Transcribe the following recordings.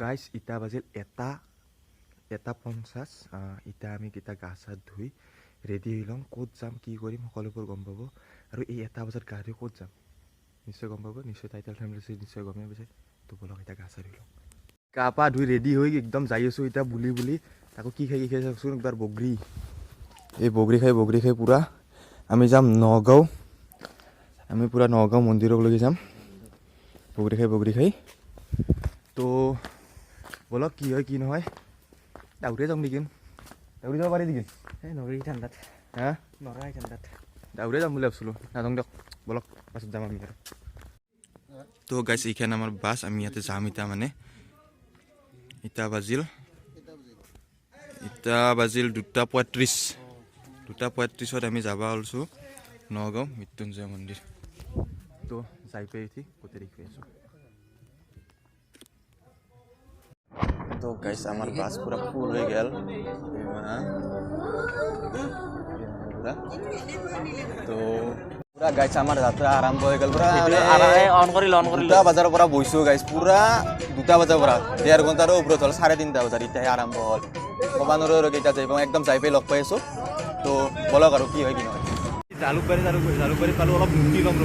Guys ইটা বাজিল এটা 50 ইটা আমি কিটা গা চা ধুই ৰেডি হৈ লওঁ ক'ত যাম কি কৰিম সকলোবোৰ গম পাব আৰু এই এটা বজাত গা ধুই ক'ত যাম নিশ্চয় গম পাব নিশ্চয় টাইটেল ফেমিলি নিশ্চয় গমেই পাইছে তো বলক এটা গা চা ধুই লওঁ গা পা ধুই ৰেডি হৈ একদম যাই আছোঁ এতিয়া বুলি তাকো কি খাই চাওকচোন একবাৰ বগৰী এই বগৰী খাই পূৰা আমি যাম নগাঁও আমি পূৰা নগাঁও মন্দিৰলৈকে যাম বগৰী খাই তো বলক কি হয় কি নহয় দাউৰে যাম নেকি দাউৰি যাব পাৰি নেকি এই নগৰী ঠাণ্ডাত হা নৰাই ঠাণ্ডাত দাউৰে যাম বুলি ভাবিছিলোঁ নাযাওঁ দিয়ক বলক বাছত যাম আমি আৰু তো গাইছ এইখান আমাৰ বাছ আমি ইয়াতে যাম এতিয়া মানে ইটা বাজিল 2:35 আমি যাব ওলছোঁ নগাঁও মৃত্যুঞ্জয় মন্দিৰ তো যাই পাই উঠি গোটেই দেখি আছোঁ তো গাইছ আমাৰ বাছ পুৰা ফুল হৈ গ'ল তো পুৰা গাইছ আমাৰ যাত্ৰা আৰম্ভ হৈ গ'ল পুৰা অন কৰিলোঁ 2টা বজাৰ পৰা বহিছোঁ গাইছ পুৰা 2টা বজাৰ পৰা 1.5 ঘণ্টাৰো ওপৰত হ'ল 3:30 বজাত এতিয়াহে আৰম্ভ হ'ল ক'ব নোৱাৰোঁ আৰু কেইটা যাই পাওঁ একদম যাই পাই লগ পাই আছোঁ তো বলক আৰু কি হয় কি নহয় জালুকবাৰী পালোঁ অলপ মুক্তি ল'ম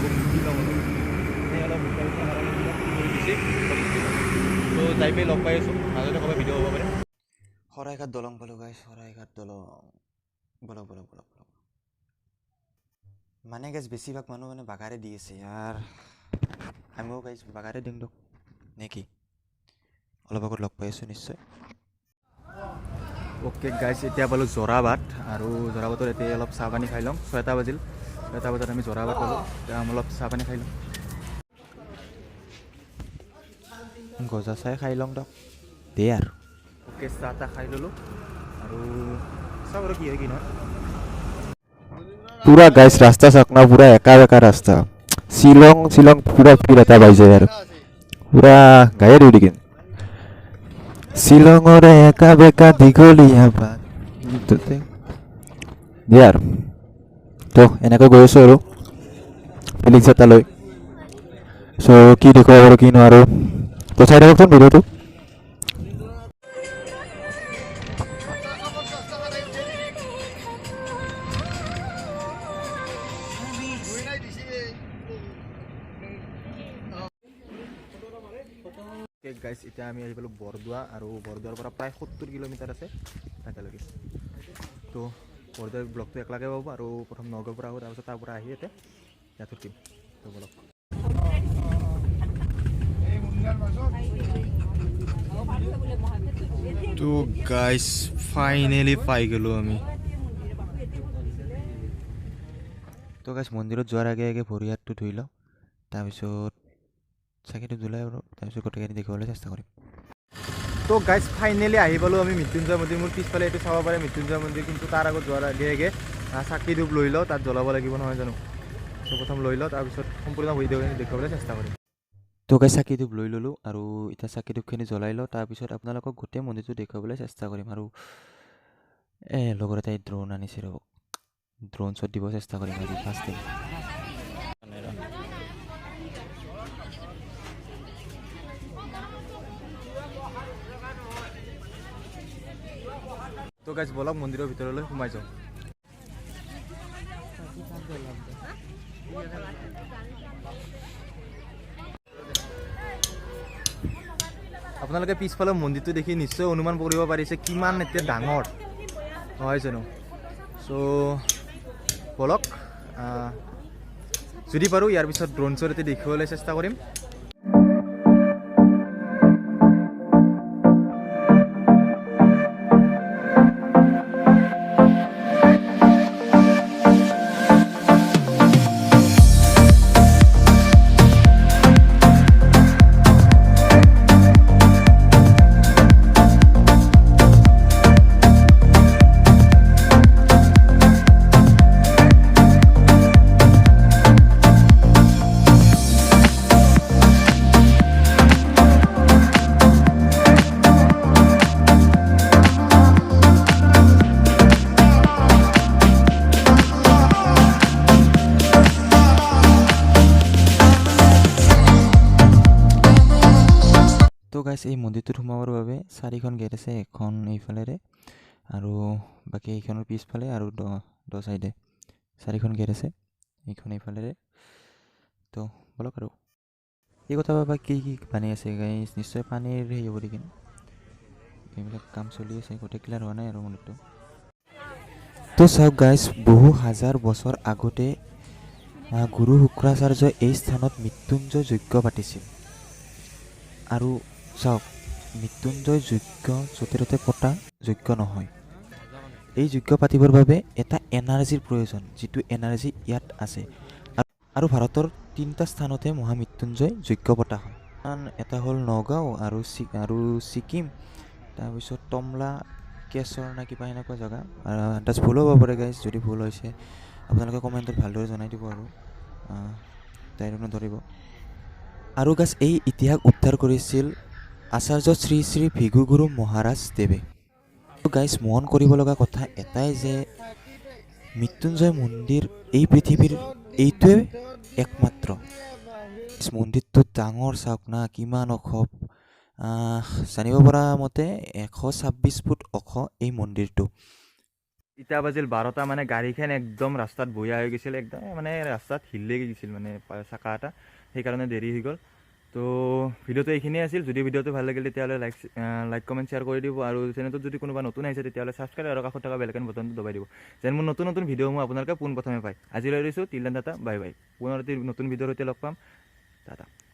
তো যাই পাই লগ পাই আছোঁ মাজতে ক'ৰবাত ভিডিঅ' হ'ব পাৰে শৰাইঘাট দলং পালোঁ গাইছ শৰাইঘাট দলং বলক মানে গাইছ বেছিভাগ মানুহ মানে বাগাৰে দি আছে ইয়াৰ আমিও গাইছ বাগাৰে দিম দিয়ক নে কি অলপ আগত লগ পাই আছোঁ নিশ্চয় অ'কে গাইছ এতিয়া পালোঁ যোৰাবাট আৰু যোৰাবাটত এতিয়া অলপ চাহ পানী খাই লওঁ 6টা বাজিল 6টা বজাত আমি যোৰাবাট পালোঁ এতিয়া আমি অলপ চাহ পানী খাই লওঁ গজা চাই খাই লওঁ দিয়ক দে আৰু অ'কে চাহ তাহ খাই ল'লোঁ আৰু চাওঁ আৰু কি হয় কি নহয় पूरा गाइस रास्ता सकना पूरा एका रास्ता शिलोंग पूरा फिर आता भाई से यार पूरा गायर उड़ी गए शिलोंग और एका बेका दीघलिया बात यार तो এনেকৈ গৈ আছোঁ আৰু ফিলিংছ এটা লৈ সো কি দেখুৱাব আৰু কি নোৱাৰো তো চাই থাককচোন ভিডিঅ'টো গাইছ এতিয়া আমি আহি পালোঁ বৰদোৱা আৰু বৰদোৱাৰ পৰা প্ৰায় 70 কিলোমিটাৰ আছে তালৈকে তো বৰদোৱাৰ ব্লগটো একলাগে পাব আৰু প্ৰথম নগাঁৱৰ পৰা আহোঁ তাৰপিছত তাৰ পৰা আহি ইয়াত উঠিম তো বলক তো গাইছ ফাইনেলি পাই গ'লোঁ আমি তো গাইছ মন্দিৰত যোৱাৰ আগে ভৰি হাতটো ধুই লওঁ তাৰপিছত চাকিটো জ্বলাই আৰু তাৰপিছত গোটেইখিনি দেখিবলৈ চেষ্টা কৰিম তো গাইজ ফাইনেলি আহি পালোঁ আমি মৃত্যুঞ্জয় মন্দিৰ মোৰ পিছফালে এইটো চাব পাৰে মৃত্যুঞ্জয় মন্দিৰ কিন্তু তাৰ আগত যোৱাৰ আগে চাকি ধূপ লৈ লওঁ তাত জ্বলাব লাগিব নহয় জানো তো প্ৰথম লৈ লওঁ তাৰপিছত সম্পূৰ্ণ ভিডিঅ'খিনি দেখুৱাবলৈ চেষ্টা কৰিম তো গাইজ চাকি ধূপ লৈ ল'লোঁ আৰু এতিয়া চাকি ধূপখিনি জ্বলাই লওঁ তাৰপিছত আপোনালোকক গোটেই মন্দিৰটো দেখুৱাবলৈ চেষ্টা কৰিম আৰু লগৰ এটাই ড্ৰোন আনিছে ৰ'ব ড্ৰোন শ্বট দিব চেষ্টা কৰিম আজি ফাৰ্ষ্ট টাইম তো গাইজ বলক মন্দিৰৰ ভিতৰলৈ সোমাই যাওঁ আপোনালোকে পিছফালে মন্দিৰটো দেখি নিশ্চয় অনুমান কৰিব পাৰিছে কিমান এতিয়া ডাঙৰ নহয় জানো চ' বলক যদি পাৰোঁ ইয়াৰ পিছত ড্ৰোন শ্বট এতিয়া দেখিবলৈ চেষ্টা কৰিম গাইছ এই মন্দিৰটোত সোমাবৰ বাবে 4খন গেট আছে, এখন এইফালেৰে আৰু বাকী এইখনৰ পিছফালে আৰু দ চাইডে 4খন গেট আছে, এইখন এইফালেৰে। তো বলক আৰু এই কথা বা কি কি পানী আছে গাইছ, নিশ্চয় পানীৰ হেৰি হ'ব দেখি এইবিলাক কাম চলি আছে, গোটেই ক্লিয়াৰ হোৱা নাই আৰু মন্দিৰটো। তো চাওক গাইছ, বহু হাজাৰ বছৰ আগতে গুৰু শুক্ৰাচাৰ্যই এই স্থানত মৃত্যুঞ্জয় যজ্ঞ পাতিছিল। আৰু চাওক, মৃত্যুঞ্জয় যজ্ঞ য'তে ত'তে পতা যজ্ঞ নহয়, এই যজ্ঞ পাতিবৰ বাবে এটা এনাৰ্জিৰ প্ৰয়োজন, যিটো এনাৰ্জি ইয়াত আছে। আৰু ভাৰতৰ 3টা স্থানতে মহামৃত্যুঞ্জয় যজ্ঞ পতা হয়। এটা হ'ল নগাঁও আৰু ছিকিম, তাৰপিছত টমলা কেশৰ নে কিবা এনেকুৱা জেগা। আন্দাজ ভুল হ'ব পাৰে গাইজ, যদি ভুল হৈছে আপোনালোকে কমেণ্টত ভালদৰে জনাই দিব আৰু তাইৰ নধৰিব। আৰু গাইজ এই ইতিহাস উদ্ধাৰ কৰিছিল আচাৰ্য শ্ৰী শ্ৰী ভিঘু গুৰু মহাৰাজ দেৱে। গাইজ মন কৰিব লগা কথা এটাই যে মৃত্যুঞ্জয় মন্দিৰ এই পৃথিৱীৰ এইটোৱে একমাত্ৰ। মন্দিৰটো ডাঙৰ, চাওক না কিমান ওখ, জানিব পৰা মতে 126 ফুট ওখ এই মন্দিৰটো। ইটা বাজিল 12টা, মানে গাড়ীখন একদম ৰাস্তাত বহিয়া হৈ গৈছিল, একদম মানে ৰাস্তাত হিলে গৈছিল মানে চাকা এটা, সেইকাৰণে দেৰি হৈ গ'ল। তো ভিডিঅ'টো এইখিনিয়ে আছিল। যদি ভিডিঅ'টো ভাল লাগিল তেতিয়াহ'লে লাইক কমেণ্ট শ্বেয়াৰ কৰি দিব, আৰু চেনেলটোত যদি কোনোবা নতুন আহিছে তেতিয়াহ'লে ছাবস্ক্ৰাইব আৰু কাষত থকা বেল আইকন বটনটো দবাই দিব, যেন মোৰ নতুন নতুন ভিডিঅ'সমূহ আপোনালোকে পোনপ্ৰথমে পায়। আজিলৈ এৰিছোঁ, till then Tata, bye bye. পুনৰ এটি নতুন ভিডিঅ'ৰ সৈতে লগ পাম, টাটা।